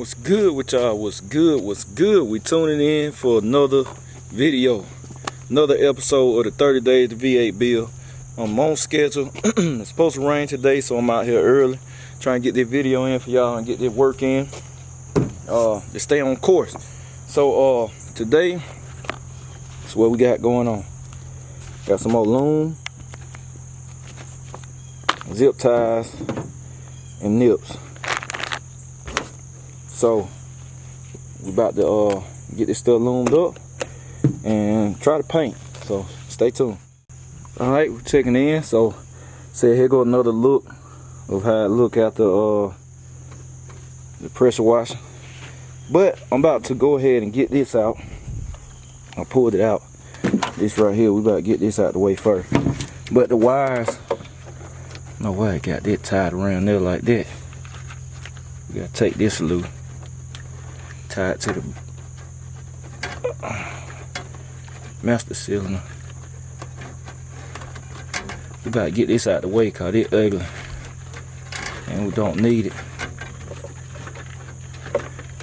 what's good with y'all? What's good? We tuning in for another video, another episode of the 30 Days to V8 Bill. I'm on schedule. It's supposed to rain today, so I'm out here early trying to get this video in for y'all and get this work in to stay on course. So today, that's what we got going on. Got some more loom, zip ties, and nips. So we about to get this stuff loomed up and try to paint. So stay tuned. All right, we're checking in. So say here go another look of how it look after the pressure washing. But I'm about to go ahead and get this out. I pulled it out. This right here, we about to get this out the way first. But the wires, no way I got that tied around there like that. We gotta take this loose. Tie it to the master cylinder. We about to get this out the way because it's ugly and we don't need it.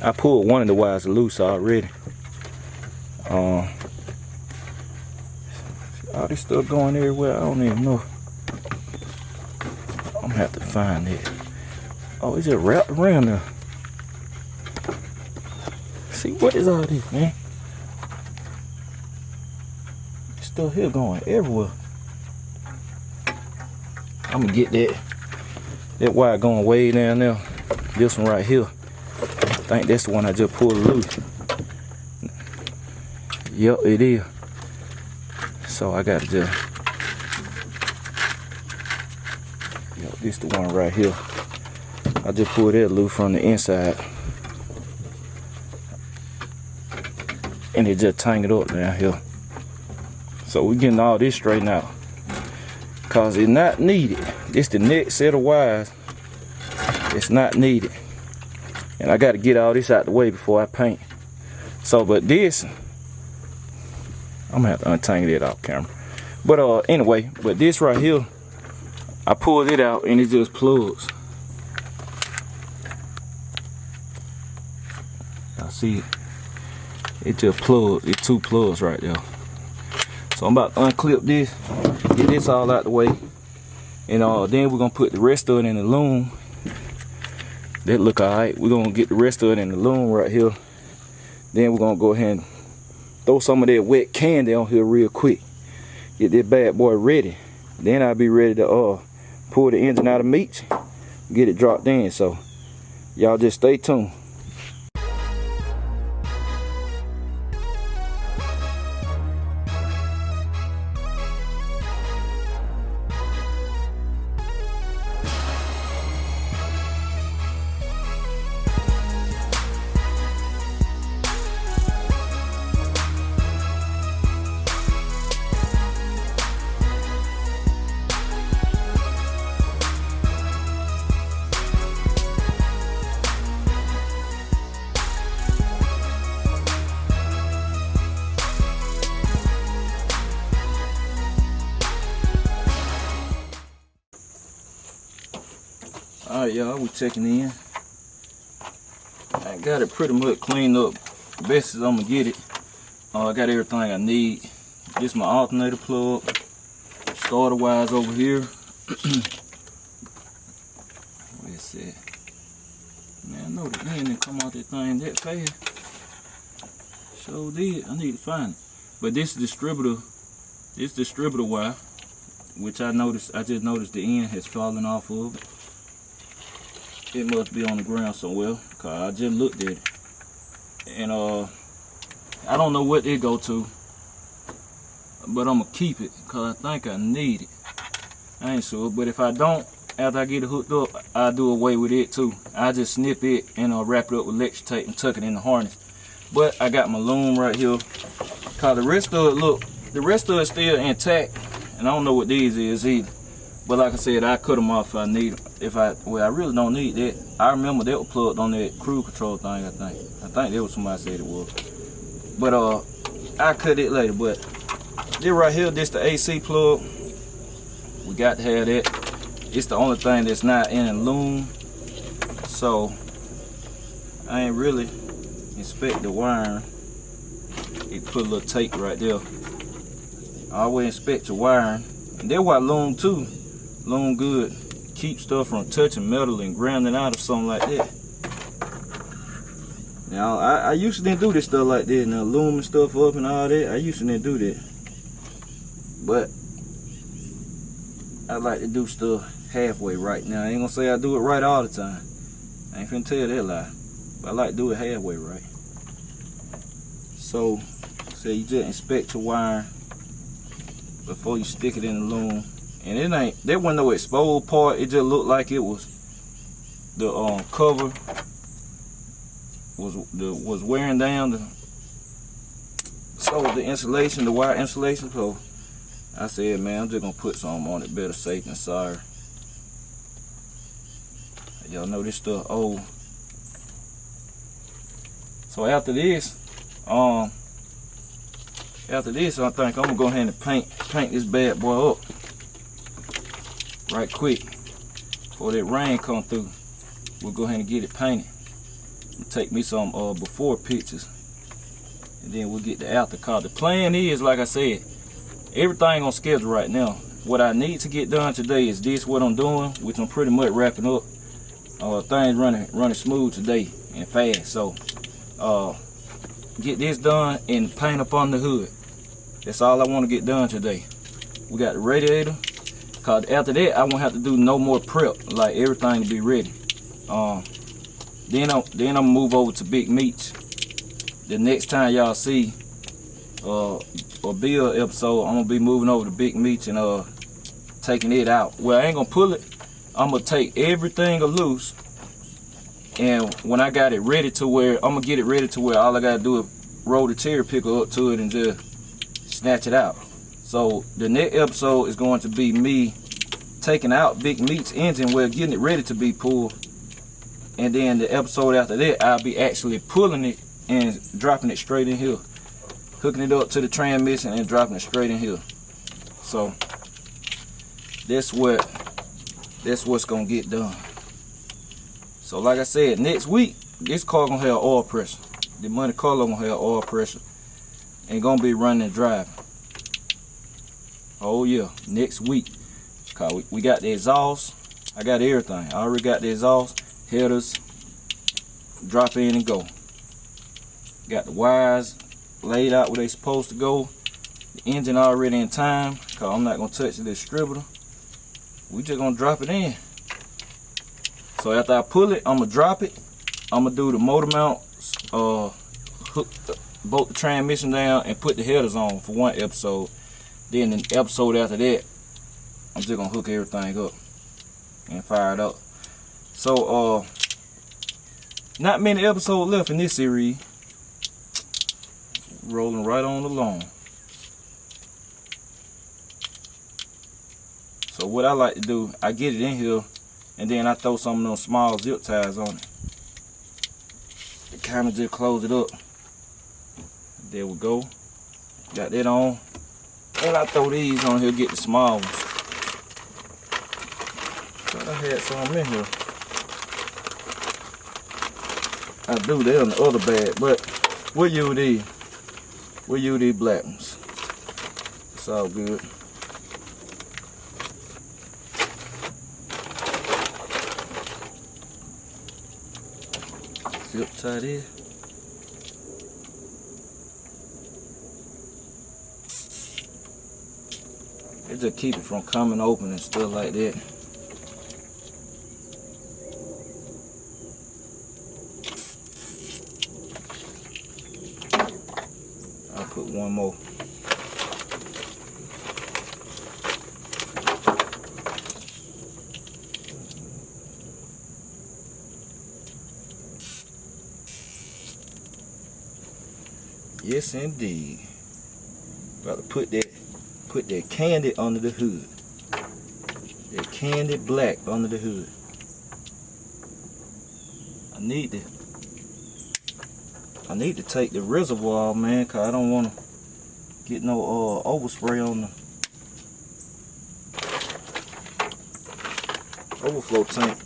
I pulled one of the wires loose already. All this stuff going everywhere, I don't even know. I'm gonna have to find it. Oh, it's just wrapped around there. See, what is all this, man? Stuff here going everywhere. I'm gonna get that wire going way down there. This one right here, I think that's the one I just pulled loose. Yep, it is. So I gotta just, yep, this the one right here. I just pulled that loose from the inside, and it just tangled up down here. So we getting all this straightened out, cause it's not needed. This the next set of wires. It's not needed, and I got to get all this out the way before I paint. So, but this, I'm gonna have to untangle it off camera. But anyway, but this right here, I pulled it out and it just plugs. Y'all see it? It just plugs. It's two plugs right there. So I'm about to unclip this, get this all out the way, and then we're gonna put the rest of it in the loom. That look alright. We're gonna get the rest of it in the loom right here. Then we're gonna go ahead and throw some of that wet candy on here real quick. Get this bad boy ready. Then I'll be ready to pull the engine out of meat, get it dropped in. So y'all just stay tuned. Alright y'all, we checking in. I got it pretty much cleaned up best as I'm gonna get it. I got everything I need. This my alternator plug. Starter wires over here. Where's that? Man, I know the end didn't come out that thing that fast. Sure did. I need to find it. But this distributor wire, which I just noticed the end has fallen off of it. It must be on the ground somewhere, cause I just looked at it, and I don't know what it go to, but I'm gonna keep it cause I think I need it. I ain't sure, but if I don't, after I get it hooked up, I'll do away with it too. I just snip it and wrap it up with electric tape and tuck it in the harness. But I got my loom right here, cause the rest of it, look, the rest of it's still intact, and I don't know what these is either. But like I said, I cut them off if I need them. Well, I really don't need that. I remember they were plugged on that cruise control thing, I think that was somebody said it was. But I cut it later. But this right here, this the AC plug. We got to have that. It's the only thing that's not in a loom. So I ain't really inspect the wiring. It put a little tape right there. I always inspect the wiring. And that's why loom too. Loom good. Keep stuff from touching metal and grounding out or something like that. Now I used to didn't do this stuff like that. Now looming stuff up and all that. I used to didn't do that. But I like to do stuff halfway right now. I ain't gonna say I do it right all the time. I ain't finna tell that lie. But I like to do it halfway right. So you just inspect your wire before you stick it in the loom. And there wasn't no exposed part. It just looked like it was the cover was wearing down the insulation, the wire insulation. So I said, man, I'm just gonna put something on it. Better safe than sorry. Y'all know this stuff old. So after this, I think I'm gonna go ahead and paint this bad boy up right quick before that rain come through. We'll go ahead and get it painted. Take me some before pictures, and then we'll get the after. Cause the plan is, like I said, everything on schedule right now. What I need to get done today is this, what I'm doing, which I'm pretty much wrapping up. Things running smooth today and fast. So get this done and paint up on the hood. That's all I want to get done today. We got the radiator. Cause after that, I won't have to do no more prep. Like everything to be ready. Then I'm gonna move over to big meats. The next time y'all see a build episode, I'm gonna be moving over to big meats and taking it out. Well, I ain't gonna pull it. I'm gonna take everything loose, and when I got it ready to where I'm gonna get it ready to where all I gotta do is roll the cherry picker up to it and just snatch it out. So the next episode is going to be me taking out big meat's engine, well, getting it ready to be pulled. And then the episode after that, I'll be actually pulling it and dropping it straight in here. Hooking it up to the transmission and dropping it straight in here. So that's what's gonna get done. So like I said, next week, this car gonna have oil pressure. The Monte Carlo gonna have oil pressure. And gonna be running and driving. Oh yeah, next week. Cause we got the exhaust. I got everything. I already got the exhaust. Headers, drop in and go. Got the wires laid out where they supposed to go. The engine already in time, cause I'm not gonna touch the distributor. We just gonna drop it in. So after I pull it, I'm gonna drop it. I'm gonna do the motor mounts, bolt the transmission down, and put the headers on for one episode. Then the episode after that, I'm just gonna hook everything up and fire it up. So not many episodes left in this series. Rolling right on along. So what I like to do, I get it in here and then I throw some of those small zip ties on it. It kind of just close it up. There we go. Got that on. And I throw these on here, get the small ones. Thought I had some in here. I do that on the other bag, but we'll use these. We'll use these black ones. It's all good. Zip tie this. It just keep it from coming open and stuff like that. I'll put one more. Yes, indeed. Got to put that candy under the hood. That candy black under the hood. I need to take the reservoir off, man, cause I don't want to get no overspray on the overflow tank.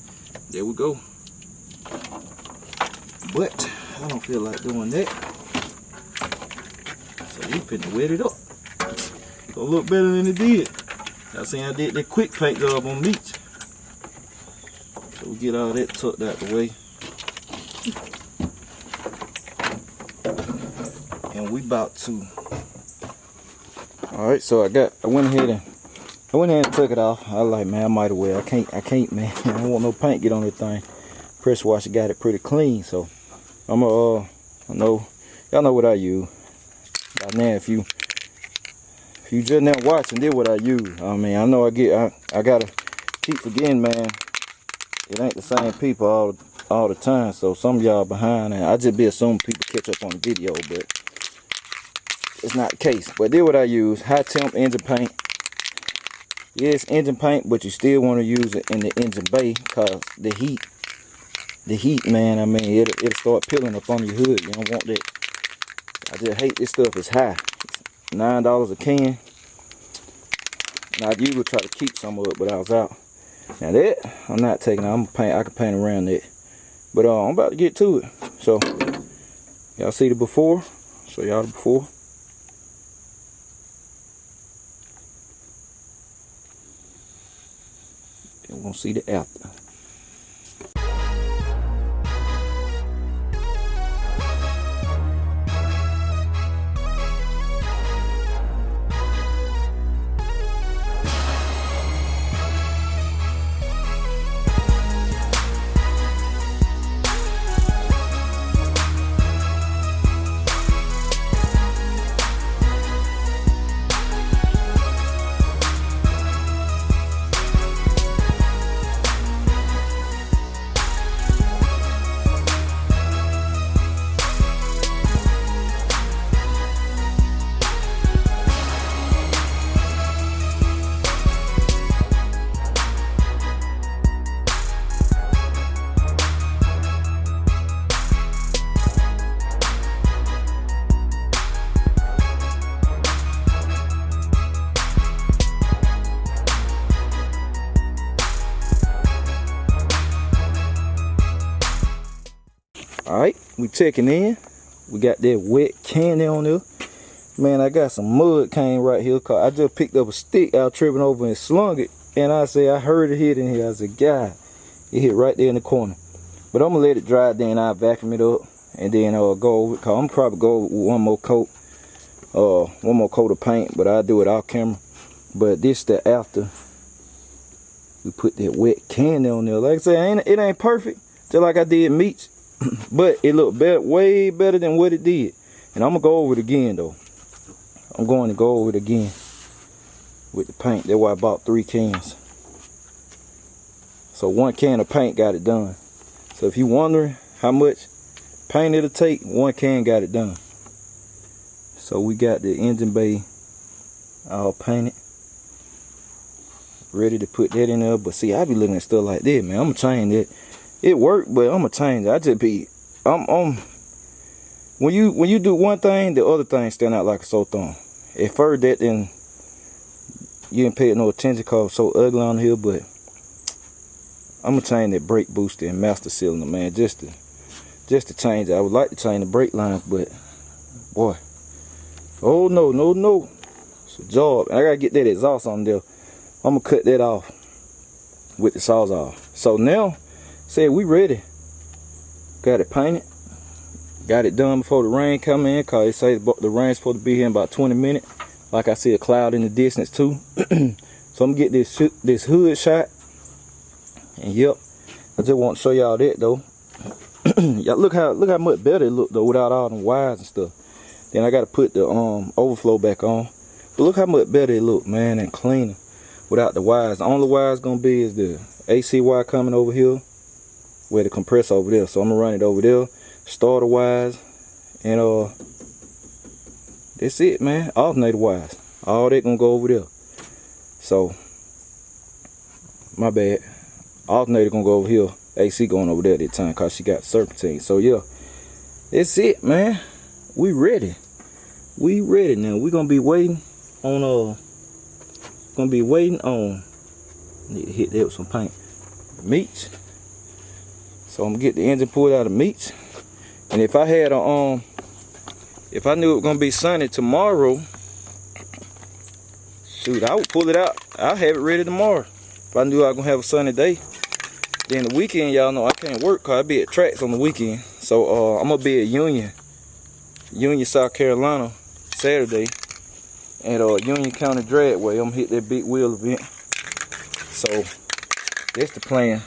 There we go. but I don't feel like doing that. So we finna wet it up. So a little better than it did. Y'all seen I did that quick paint job on meat. So we get all that tucked out the way. And we about to. Alright, so I went ahead and took it off. I was like, man, I might as well. I can't, man. I don't want no paint get on that thing. Pressure washer got it pretty clean, so I'm y'all know what I use. By now, if you just now watching, did what I use. I mean, I know I gotta keep forgetting, man. It ain't the same people all the time, so some of y'all behind, and I just be assuming people catch up on the video, but it's not the case. But did what I use. High temp engine paint. Yes, engine paint, but you still want to use it in the engine bay, cause the heat, man. I mean, it'll start peeling up on your hood. You don't want that. I just hate this stuff. It's high. It's $9 a can. Now I usually try to keep some of it, but I was out. Now that I'm not taking out. I can paint around that. But I'm about to get to it. So y'all see the before. So y'all the before. Then we're gonna see the after. Alright, we checking in. We got that wet candy on there. Man, I got some mud came right here, cause I just picked up a stick out tripping over and slung it. And I heard it hit in here. I said, God, it hit right there in the corner. But I'm gonna let it dry, then I'll vacuum it up and then go over it. Cause I'm probably go with one more coat of paint, but I'll do it off camera. But this the after we put that wet candy on there. Like I said, it ain't perfect, just like I did meats. But it looked better, way better than what it did. And I'm gonna go over it again though. I'm going to go over it again with the paint. That's why I bought 3 cans. So 1 can of paint got it done. So if you're wondering how much paint it'll take, 1 can got it done. So we got the engine bay all painted, ready to put that in there. But see, I be looking at stuff like that, man. I'm gonna change that. It worked, but I'm gonna change it. I just be when you do one thing, the other thing stand out like a sore thumb. At first that then you didn't pay it no attention cause it's so ugly on here, but I'm gonna change that brake booster and master cylinder, man, just to change it. I would like to change the brake lines, but boy, oh no, it's a job. I gotta get that exhaust on there. I'm gonna cut that off with the Sawzall. So now, say we ready. Got it painted. Got it done before the rain come in, cause they say the rain's supposed to be here in about 20 minutes. Like I see a cloud in the distance too. So I'm gonna get this hood shot. And yep, I just want to show y'all that though. Y'all look how much better it look though without all them wires and stuff. Then I gotta put the overflow back on. But look how much better it look, man, and cleaner without the wires. The only wires gonna be is the AC wire coming over here, where the compressor over there. So I'm gonna run it over there, starter wires, and that's it, man. Alternator wires, all that gonna go over there. So my bad, alternator gonna go over here, AC going over there that time cause she got serpentine. So yeah, that's it, man. We ready now. We gonna be waiting on need to hit that with some paint, meats. So I'm gonna get the engine pulled out of meats. And if I had a if I knew it was gonna be sunny tomorrow, shoot, I would pull it out. I'll have it ready tomorrow. If I knew I was gonna have a sunny day. Then the weekend, y'all know I can't work cause I be at tracks on the weekend. So I'm gonna be at Union, South Carolina, Saturday at Union County Dragway. I'm gonna hit that big wheel event. So that's the plan.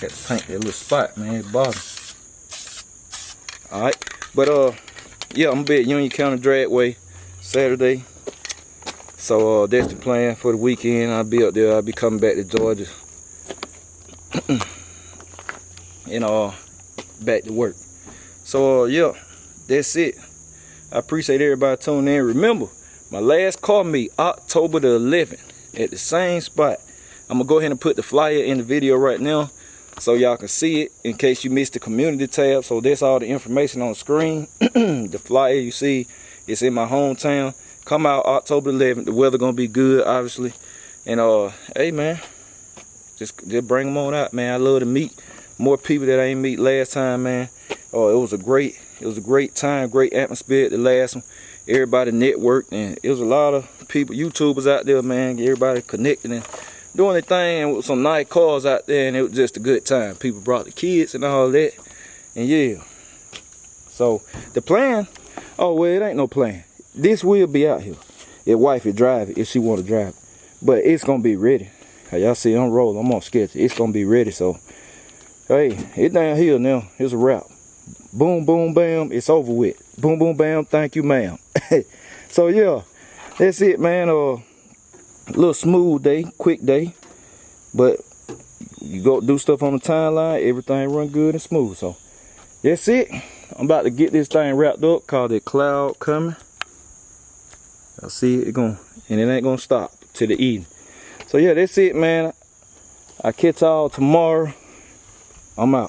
Had to paint that little spot, man, at the bottom. Alright. But yeah, I'm gonna be at Union County Dragway Saturday. So that's the plan for the weekend. I'll be up there. I'll be coming back to Georgia. And back to work. So yeah, that's it. I appreciate everybody tuning in. Remember, my last car meet October the 11th at the same spot. I'm gonna go ahead and put the flyer in the video right now so y'all can see it in case you missed the community tab. So that's all the information on the screen. The flyer you see, it's in my hometown. Come out October 11th. The weather gonna be good, obviously. And hey man, just bring them on out, man. I love to meet more people that I ain't meet last time, man. It was a great time, great atmosphere at the last one. Everybody networked, and it was a lot of people, YouTubers out there, man. Everybody connecting and doing their thing, and with some nice cars out there, and it was just a good time. People brought the kids and all that, and yeah. So the plan, oh well, it ain't no plan. This will be out here if wifey drive it, if she want to drive it, but it's gonna be ready. Y'all see, I'm rolling, I'm on sketch. It's gonna be ready. So hey, it's down here now. It's a wrap. Boom, boom, bam. It's over with. Boom, boom, bam. Thank you, ma'am. So yeah, that's it, man. A little smooth day, quick day, but you go do stuff on the timeline, everything run good and smooth. So that's it. I'm about to get this thing wrapped up. Called it Cloud Coming. I see it going, and it ain't gonna stop till the evening. So yeah, that's it, man. I'll catch y'all tomorrow. I'm out.